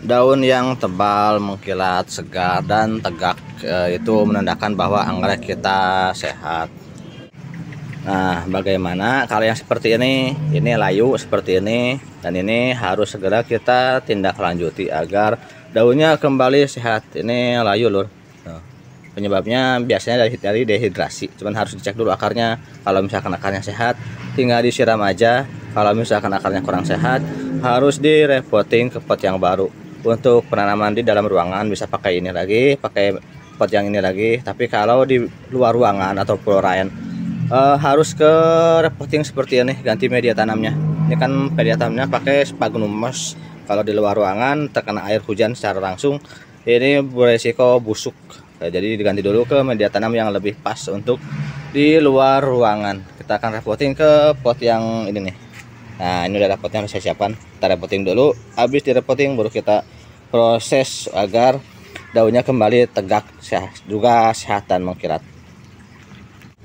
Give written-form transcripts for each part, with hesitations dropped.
Daun yang tebal, mengkilat, segar, dan tegak itu menandakan bahwa anggrek kita sehat. Nah, bagaimana kalau yang seperti ini layu seperti ini, dan ini harus segera kita tindak lanjuti agar daunnya kembali sehat. Ini layu lur. Nah, penyebabnya biasanya dari dehidrasi, cuman harus dicek dulu akarnya. Kalau misalkan akarnya sehat, tinggal disiram aja. Kalau misalkan akarnya kurang sehat, harus direpotting ke pot yang baru. Untuk penanaman di dalam ruangan bisa pakai ini lagi, pakai pot yang ini lagi. Tapi kalau di luar ruangan atau florain, harus ke repotting seperti ini, ganti media tanamnya. Ini kan media tanamnya pakai sphagnum moss. Kalau di luar ruangan terkena air hujan secara langsung, ini beresiko busuk. Jadi diganti dulu ke media tanam yang lebih pas untuk di luar ruangan. Kita akan repotting ke pot yang ini nih. Nah, ini udah potnya saya siapkan. Kita repotting dulu. Habis direpotting baru kita proses agar daunnya kembali tegak, juga sehat dan mengkilat.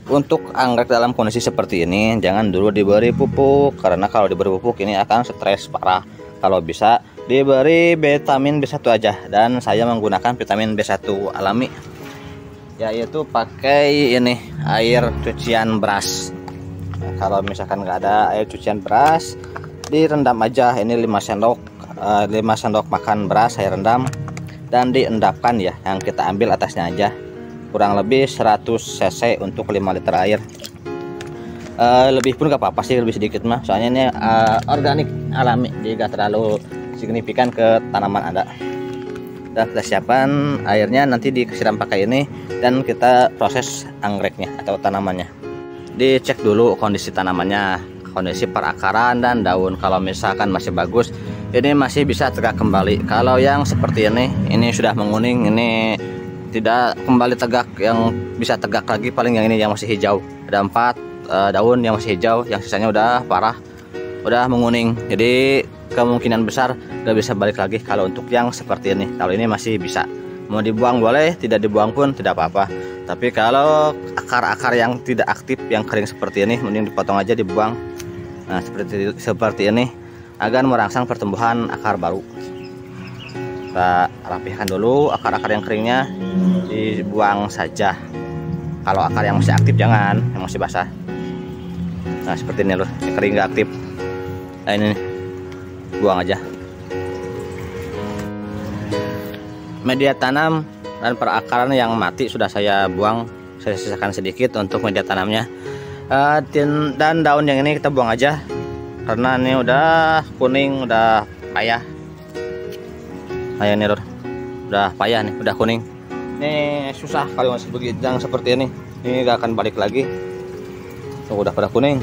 Untuk anggrek dalam kondisi seperti ini jangan dulu diberi pupuk, karena kalau diberi pupuk ini akan stres parah. Kalau bisa diberi vitamin B1 aja, dan saya menggunakan vitamin B1 alami, yaitu pakai ini air cucian beras. Nah, kalau misalkan nggak ada air cucian beras, direndam aja. Ini 5 sendok makan beras saya rendam dan diendapkan ya. Yang kita ambil atasnya aja, kurang lebih 100 cc untuk 5 liter air. Lebih pun gak apa-apa sih, lebih sedikit mah, soalnya ini organik alami, jadi gak terlalu signifikan ke tanaman Anda. Dan kita siapkan airnya, nanti disiram pakai ini, dan kita proses anggreknya atau tanamannya. Dicek dulu kondisi tanamannya, kondisi perakaran dan daun. Kalau misalkan masih bagus, ini masih bisa tegak kembali. Kalau yang seperti ini sudah menguning, ini tidak kembali tegak. Yang bisa tegak lagi paling yang ini yang masih hijau. Ada 4 daun yang masih hijau, yang sisanya udah parah, udah menguning. Jadi kemungkinan besar udah bisa balik lagi kalau untuk yang seperti ini. Kalau ini masih bisa, mau dibuang boleh, tidak dibuang pun tidak apa-apa. Tapi kalau akar-akar yang tidak aktif, yang kering seperti ini, mending dipotong aja, dibuang. Nah, seperti ini agar merangsang pertumbuhan akar baru. Kita rapihkan dulu akar-akar yang keringnya, dibuang saja. Kalau akar yang masih aktif jangan, yang masih basah. Nah, seperti ini loh, yang kering nggak aktif. Nah, ini nih, buang aja. Media tanam dan perakaran yang mati sudah saya buang, saya sisakan sedikit untuk media tanamnya. Dan daun yang ini kita buang aja, karena ini udah kuning, udah payah. Nah, ini lor, udah payah nih, udah kuning. Ini susah kalau masih begitu yang seperti ini gak akan balik lagi. Tuh, udah pada kuning.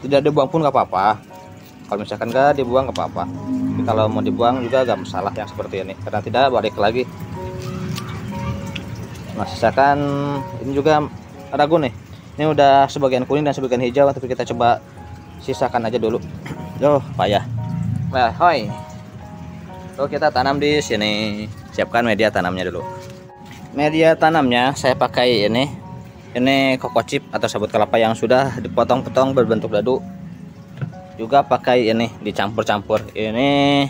Tidak dibuang pun gak apa-apa. Kalau misalkan gak dibuang gak apa-apa. Tapi kalau mau dibuang juga gak masalah yang seperti ini, karena tidak balik lagi. Nah, sisakan ini juga ragu nih. Ini udah sebagian kuning dan sebagian hijau, tapi kita coba sisakan aja dulu. Loh, payah. Nah, hoi. Lalu kita tanam di sini. Siapkan media tanamnya dulu. Media tanamnya saya pakai ini koko chip atau sabut kelapa yang sudah dipotong-potong berbentuk dadu. Juga pakai ini dicampur-campur. Ini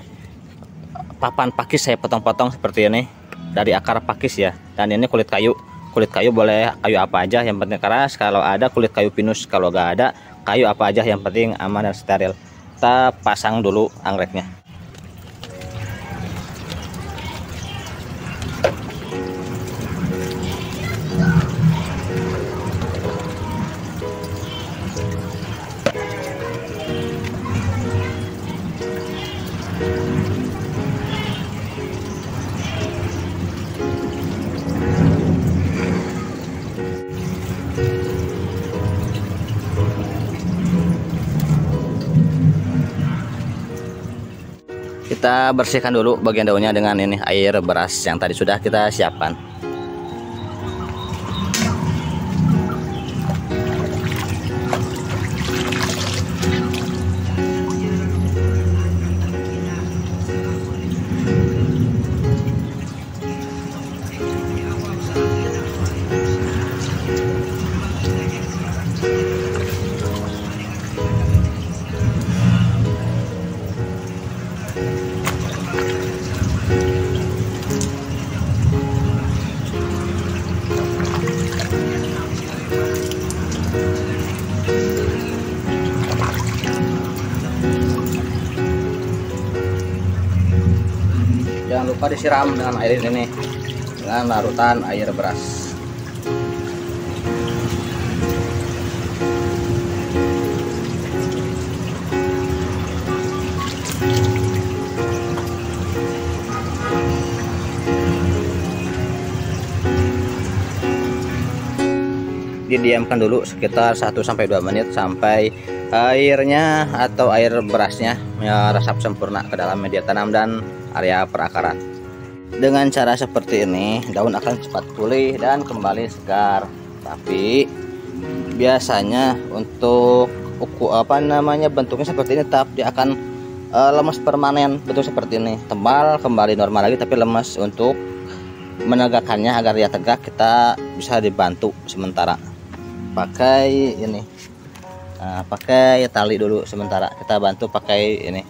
papan pakis saya potong-potong seperti ini dari akar pakis ya. Dan ini kulit kayu. Kulit kayu boleh kayu apa aja, yang penting keras. Kalau ada kulit kayu pinus, kalau nggak ada kayu apa aja, yang penting aman dan steril. Kita pasang dulu anggreknya. Kita bersihkan dulu bagian daunnya dengan ini air beras yang tadi sudah kita siapkan. jangan lupa disiram dengan air ini, dengan larutan air beras. Didiamkan dulu sekitar 1-2 menit sampai airnya atau air berasnya meresap sempurna ke dalam media tanam dan area perakaran. Dengan cara seperti ini daun akan cepat pulih dan kembali segar. Tapi biasanya untuk bentuknya seperti ini tetap dia akan lemas permanen, bentuk seperti ini, tebal kembali normal lagi tapi lemas. Untuk menegakkannya agar dia tegak kita bisa dibantu sementara pakai ini. Nah, pakai tali dulu sementara, kita bantu pakai ini.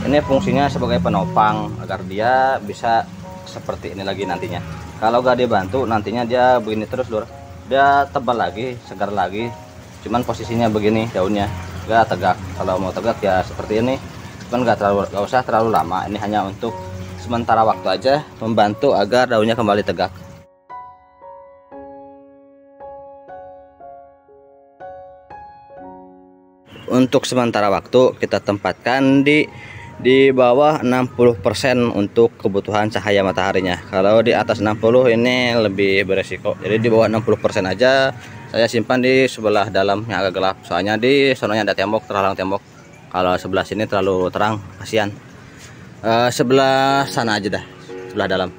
Ini fungsinya sebagai penopang agar dia bisa seperti ini lagi nantinya. Kalau gak dibantu nantinya dia begini terus lur, dia tebal lagi, segar lagi, cuman posisinya begini daunnya gak tegak. Kalau mau tegak ya seperti ini, cuman gak usah terlalu lama. Ini hanya untuk sementara waktu aja, membantu agar daunnya kembali tegak. Untuk sementara waktu kita tempatkan di bawah 60% untuk kebutuhan cahaya mataharinya. Kalau di atas 60 ini lebih beresiko. Jadi di bawah 60% aja saya simpan di sebelah dalam yang agak gelap. Soalnya di sononya ada tembok, terhalang tembok. Kalau sebelah sini terlalu terang, kasihan. Sebelah sana aja dah, sebelah dalam.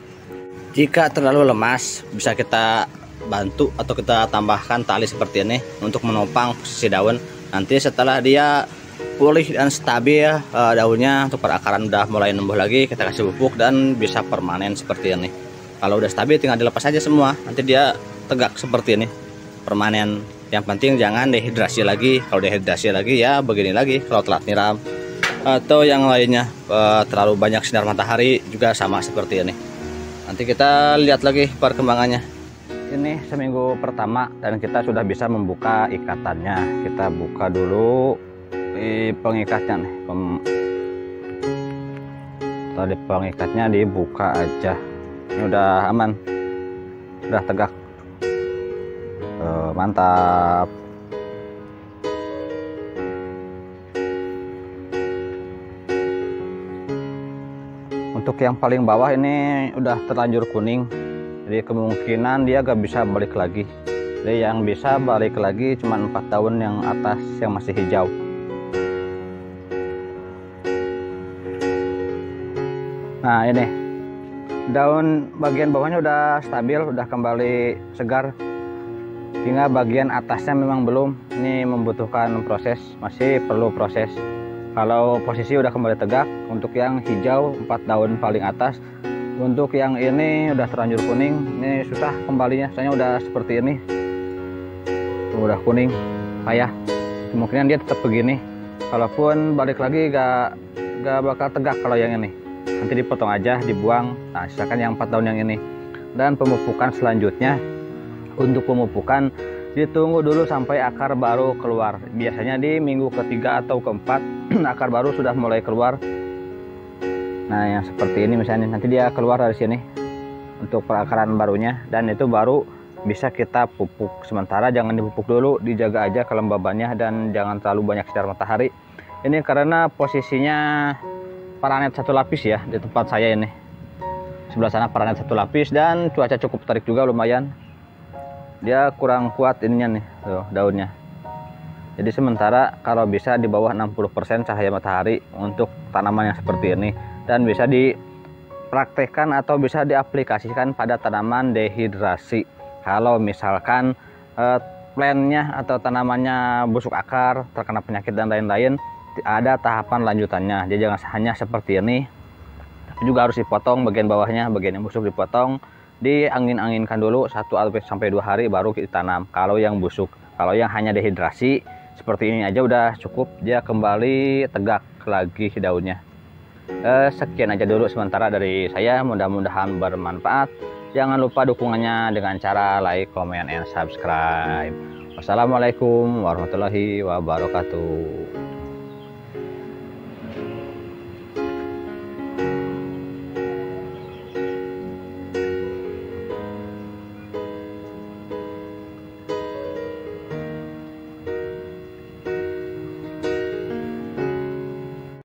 Jika terlalu lemas bisa kita bantu atau kita tambahkan tali seperti ini untuk menopang posisi daun. Nanti setelah dia pulih dan stabil daunnya untuk perakaran udah mulai numbuh lagi, kita kasih pupuk dan bisa permanen seperti ini. Kalau udah stabil tinggal dilepas aja semua, nanti dia tegak seperti ini, permanen. Yang penting jangan dehidrasi lagi. Kalau dehidrasi lagi ya begini lagi, kalau telat nyiram atau yang lainnya, terlalu banyak sinar matahari juga sama seperti ini. Nanti kita lihat lagi perkembangannya. Ini seminggu pertama dan kita sudah bisa membuka ikatannya. Kita buka dulu di pengikatnya nih. Tadi pengikatnya dibuka aja. Ini udah aman, udah tegak. Mantap. Untuk yang paling bawah ini udah terlanjur kuning. Jadi kemungkinan dia gak bisa balik lagi. Jadi yang bisa balik lagi cuma 4 daun yang atas yang masih hijau. Nah ini daun bagian bawahnya udah stabil, udah kembali segar. Tinggal bagian atasnya memang belum. Ini membutuhkan proses, masih perlu proses. Kalau posisi udah kembali tegak untuk yang hijau 4 daun paling atas. Untuk yang ini udah terlanjur kuning, ini susah kembalinya, soalnya udah seperti ini. Tuh, udah kuning, payah. Kemungkinan dia tetap begini. Kalaupun balik lagi gak bakal tegak kalau yang ini. Nanti dipotong aja, dibuang. Nah, silakan yang 4 daun yang ini. Dan pemupukan selanjutnya, untuk pemupukan ditunggu dulu sampai akar baru keluar. Biasanya di minggu ketiga atau keempat akar baru sudah mulai keluar. Nah yang seperti ini misalnya nanti dia keluar dari sini untuk perakaran barunya, dan itu baru bisa kita pupuk. Sementara jangan dipupuk dulu, dijaga aja kelembabannya dan jangan terlalu banyak sinar matahari. Ini karena posisinya paranet 1 lapis ya di tempat saya ini. Sebelah sana paranet 1 lapis dan cuaca cukup terik juga lumayan. Dia kurang kuat ininya nih, tuh, daunnya. Jadi sementara kalau bisa di bawah 60% cahaya matahari untuk tanaman yang seperti ini. Dan bisa dipraktekkan atau bisa diaplikasikan pada tanaman dehidrasi. Kalau misalkan plannya atau tanamannya busuk akar, terkena penyakit dan lain-lain, ada tahapan lanjutannya. Jadi jangan hanya seperti ini, tapi juga harus dipotong bagian bawahnya, bagian yang busuk dipotong, diangin-anginkan dulu 1-2 hari baru ditanam. Kalau yang busuk, kalau yang hanya dehidrasi seperti ini aja udah cukup, dia kembali tegak lagi daunnya. Sekian aja dulu sementara dari saya, mudah-mudahan bermanfaat. Jangan lupa dukungannya dengan cara like, comment, and subscribe. Wassalamualaikum warahmatullahi wabarakatuh.